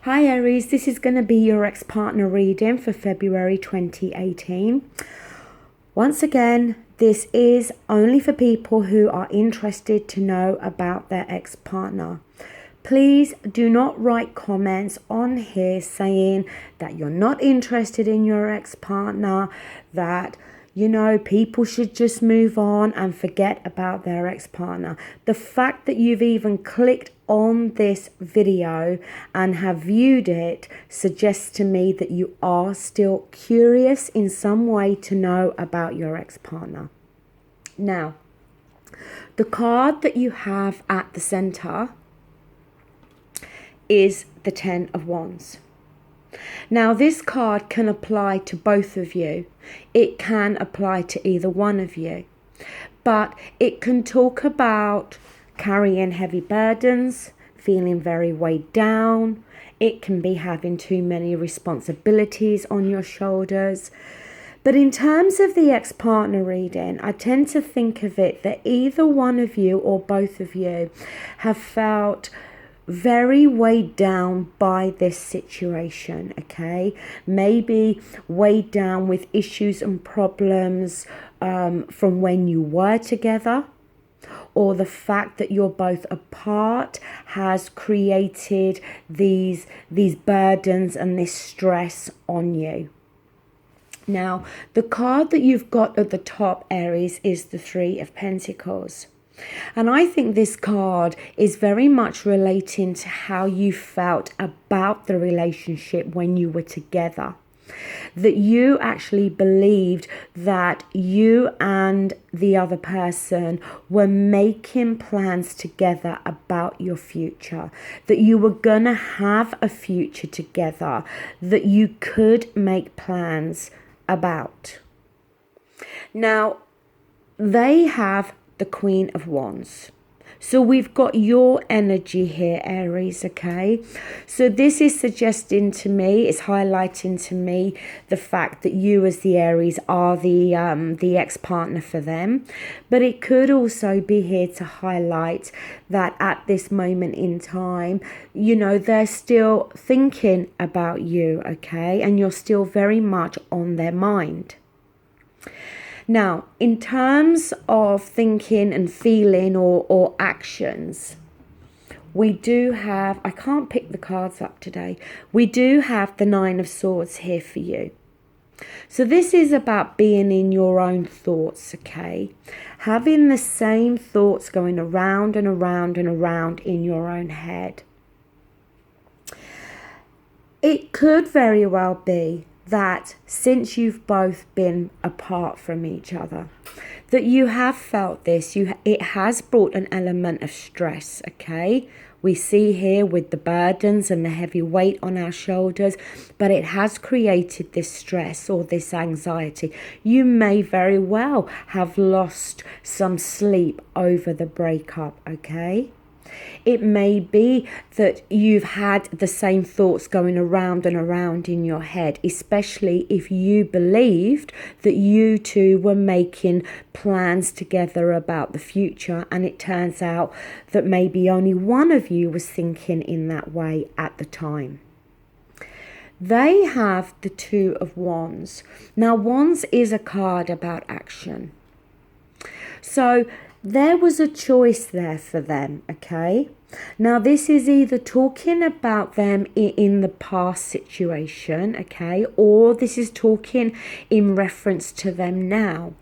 Hi Aries, this is going to be your ex-partner reading for February 2018. Once again, this is only for people who are interested to know about their ex-partner. Please do not write comments on here saying that you're not interested in your ex-partner, that people should just move on and forget about their ex-partner. The fact that you've even clicked on this video and have viewed it suggests to me that you are still curious in some way to know about your ex-partner. Now, the card that you have at the center is the Ten of Wands. Now, this card can apply to both of you. It can apply to either one of you. But it can talk about carrying heavy burdens, feeling very weighed down. It can be having too many responsibilities on your shoulders. But in terms of the ex-partner reading, I tend to think of it that either one of you or both of you have felt very weighed down by this situation, okay? Maybe weighed down with issues and problems from when you were together, or the fact that you're both apart has created these burdens and this stress on you. Now, the card that you've got at the top, Aries, is the Three of Pentacles. And I think this card is very much relating to how you felt about the relationship when you were together. That you actually believed that you and the other person were making plans together about your future. That you were going to have a future together that you could make plans about. Now, they have the Queen of Wands. So we've got your energy here, Aries, okay? So this is suggesting to me, it's highlighting to me the fact that you as the Aries are the ex-partner for them. But it could also be here to highlight that at this moment in time, they're still thinking about you, okay? And you're still very much on their mind. Now, in terms of thinking and feeling or actions, we do have, I can't pick the cards up today, we do have the Nine of Swords here for you. So this is about being in your own thoughts, okay? Having the same thoughts going around and around and around in your own head. It could very well be that since you've both been apart from each other, that you have felt this, it has brought an element of stress, okay? We see here with the burdens and the heavy weight on our shoulders, but it has created this stress or this anxiety. You may very well have lost some sleep over the breakup, okay? It may be that you've had the same thoughts going around and around in your head, especially if you believed that you two were making plans together about the future, and it turns out that maybe only one of you was thinking in that way at the time. They have the Two of Wands. Now, Wands is a card about action. So there was a choice there for them, okay? Now, this is either talking about them in the past situation, okay? Or this is talking in reference to them now.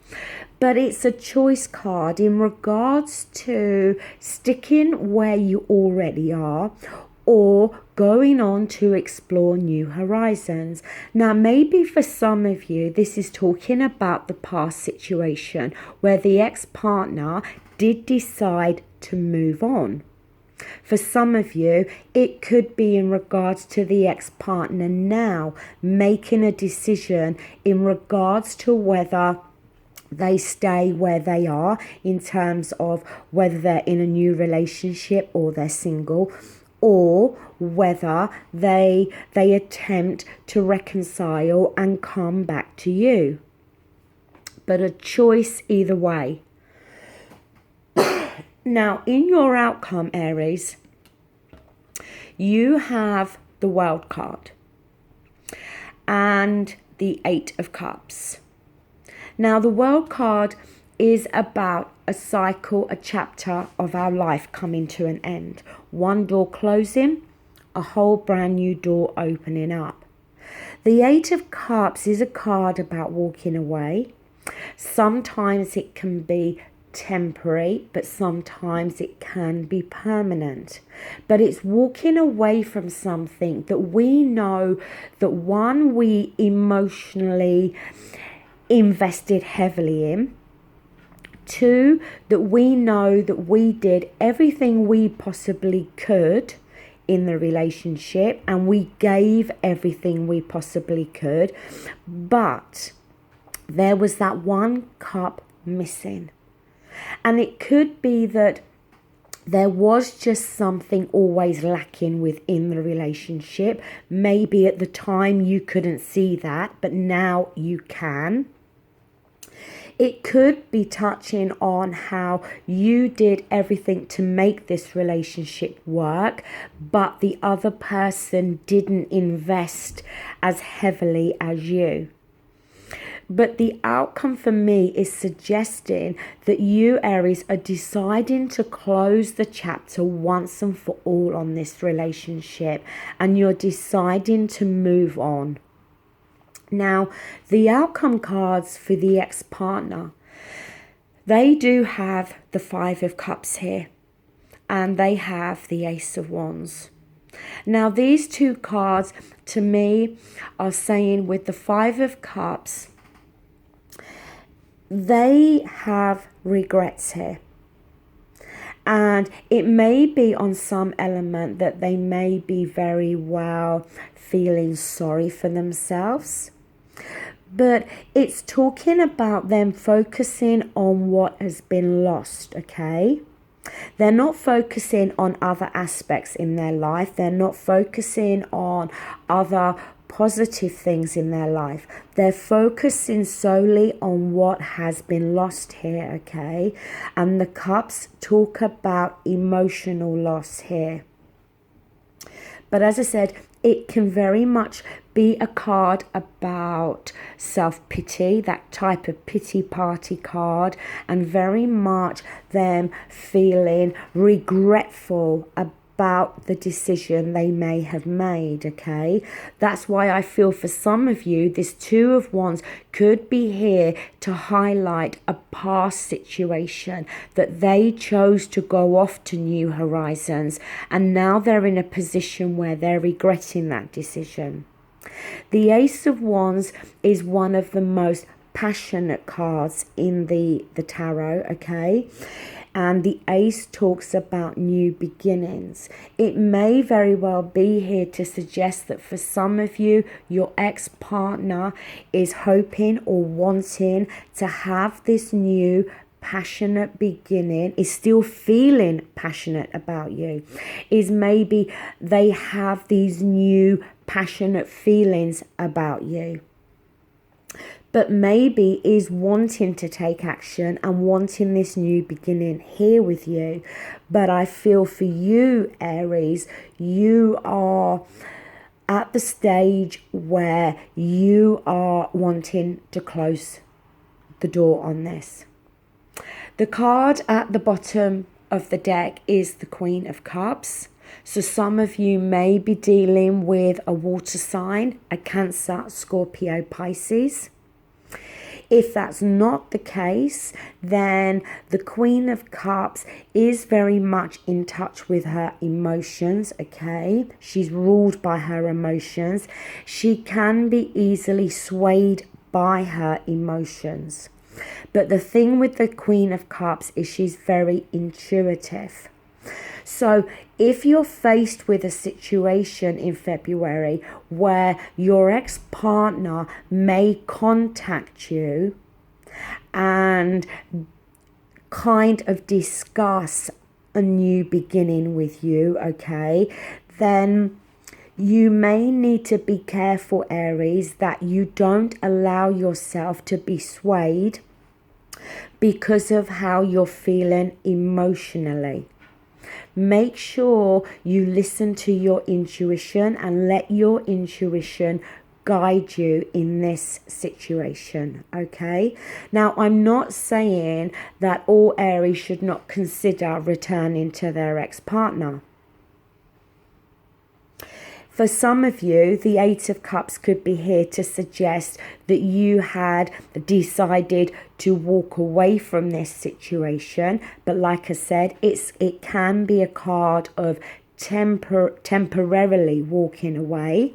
But it's a choice card in regards to sticking where you already are or going on to explore new horizons. Now, maybe for some of you, this is talking about the past situation where the ex-partner did decide to move on. For some of you, it could be in regards to the ex-partner now making a decision in regards to whether they stay where they are in terms of whether they're in a new relationship or they're single, or whether they attempt to reconcile and come back to you. But a choice either way. Now, in your outcome, Aries, you have the World card, and the Eight of Cups. Now, the World card is about a cycle, a chapter of our life coming to an end. One door closing, a whole brand new door opening up. The Eight of Cups is a card about walking away. Sometimes it can be temporary, but sometimes it can be permanent. But it's walking away from something that we know that, one, we emotionally invested heavily in. Two, that we know that we did everything we possibly could in the relationship and we gave everything we possibly could, but there was that one cup missing. And it could be that there was just something always lacking within the relationship. Maybe at the time you couldn't see that, but now you can. It could be touching on how you did everything to make this relationship work, but the other person didn't invest as heavily as you. But the outcome for me is suggesting that you, Aries, are deciding to close the chapter once and for all on this relationship, and you're deciding to move on. Now, the outcome cards for the ex-partner, they do have the Five of Cups here, and they have the Ace of Wands. Now, these two cards, to me, are saying with the Five of Cups, they have regrets here. And it may be on some element that they may be very well feeling sorry for themselves. But it's talking about them focusing on what has been lost, okay? They're not focusing on other aspects in their life. They're not focusing on other positive things in their life. They're focusing solely on what has been lost here, okay? And the cups talk about emotional loss here. But as I said, it can very much be a card about self-pity, that type of pity party card, and very much them feeling regretful about the decision they may have made, okay? That's why I feel for some of you, this Two of Wands could be here to highlight a past situation that they chose to go off to new horizons, and now they're in a position where they're regretting that decision. The Ace of Wands is one of the most passionate cards in the tarot, okay? And the Ace talks about new beginnings. It may very well be here to suggest that for some of you, your ex-partner is hoping or wanting to have this new passionate beginning, is still feeling passionate about you, is maybe they have these new passionate feelings about you, but maybe is wanting to take action and wanting this new beginning here with you. But I feel for you, Aries, you are at the stage where you are wanting to close the door on this. The card at the bottom of the deck is the Queen of Cups. So some of you may be dealing with a water sign, a Cancer, Scorpio, Pisces. If that's not the case, then the Queen of Cups is very much in touch with her emotions, okay? She's ruled by her emotions. She can be easily swayed by her emotions. But the thing with the Queen of Cups is she's very intuitive. So if you're faced with a situation in February where your ex-partner may contact you and kind of discuss a new beginning with you, okay, then you may need to be careful, Aries, that you don't allow yourself to be swayed because of how you're feeling emotionally. make sure you listen to your intuition and let your intuition guide you in this situation. Okay, now I'm not saying that all Aries should not consider returning to their ex-partner. For some of you, the Eight of Cups could be here to suggest that you had decided to walk away from this situation. But like I said, it can be a card of temporarily walking away.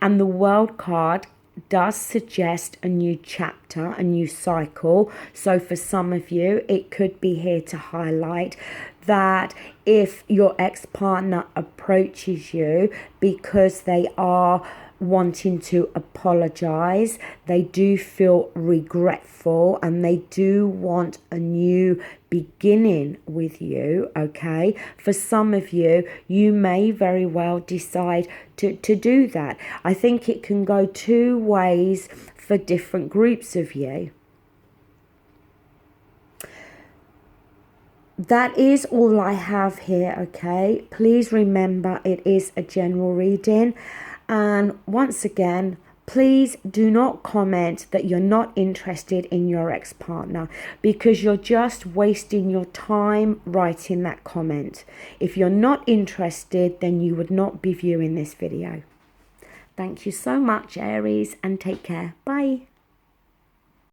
And the World card does suggest a new chapter, a new cycle. So for some of you, it could be here to highlight that if your ex-partner approaches you because they are wanting to apologize, they do feel regretful and they do want a new beginning with you. Okay, for some of you, you may very well decide to do that. I think it can go two ways for different groups of you. That is all I have here. Okay, please remember it is a general reading, and once again, please do not comment that you're not interested in your ex-partner, because you're just wasting your time writing that comment. If you're not interested, then you would not be viewing this video. Thank you so much, Aries, and take care. Bye.